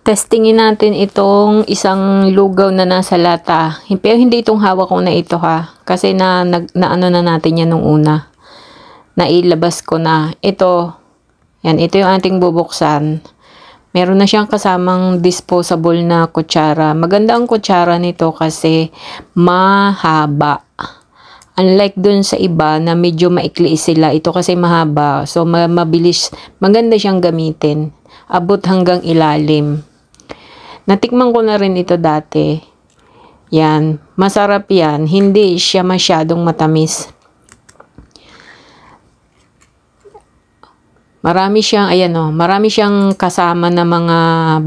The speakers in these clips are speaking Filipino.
Testingin natin itong isang lugaw na nasa lata. Pero hindi itong hawak ko na ito ha. Kasi na ano na natin yan nung una. Nailabas ko na. Ito. Yan, ito yung ating bubuksan. Meron na siyang kasamang disposable na kutsara. Maganda ang kutsara nito kasi mahaba. Unlike dun sa iba na medyo maikli sila. Ito kasi mahaba. So mabilis. Maganda siyang gamitin. Abot hanggang ilalim. Natikman ko na rin ito dati. Yan. Masarap yan. Hindi siya masyadong matamis. Marami siyang, ayan o, marami siyang kasama na mga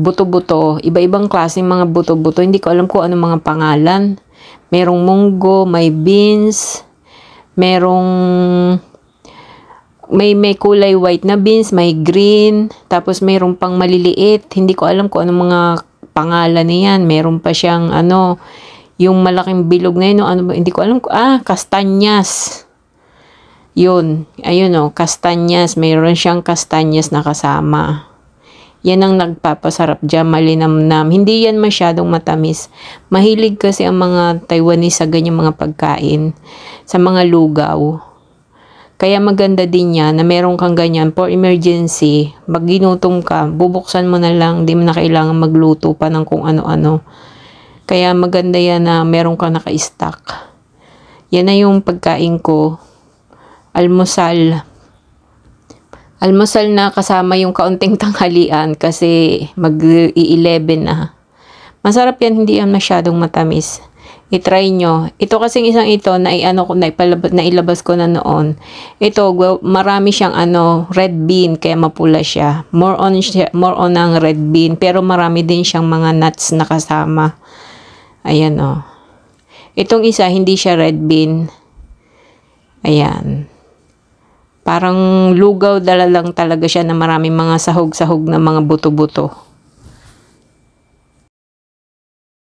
buto-buto. Iba-ibang klaseng mga buto-buto. Hindi ko alam kung anong mga pangalan. Merong munggo, may beans, merong may kulay white na beans, may green, tapos merong pang maliliit. Hindi ko alam kung anong mga pangalan niyan. Meron pa siyang ano, yung malaking bilog na yun, ano, hindi ko alam, kastanyas. Yun, ayun o, kastanyas. Mayroon siyang kastanyas na kasama. Yan ang nagpapasarap dyan, malinamnam. Hindi yan masyadong matamis. Mahilig kasi ang mga Taiwanese sa ganyang mga pagkain, sa mga lugaw. Kaya maganda din yan na meron kang ganyan for emergency. Pag ginutom ka, bubuksan mo na lang, di mo na kailangan magluto pa ng kung ano-ano. Kaya maganda yan na meron kang naka-stock. Yan na yung pagkain ko. Almusal. Almusal na kasama yung kaunting tanghalian kasi mag-11 na. Masarap yan, hindi yan masyadong matamis. I-try nyo. Ito kasing isang ito na nailabas ko na noon. Ito, marami siyang red bean kaya mapula siya. More on ang red bean pero marami din siyang mga nuts na kasama. Ayan o. Itong isa hindi siya red bean. Ayan. Parang lugaw dala lang talaga siya na maraming mga sahog-sahog na mga buto-buto.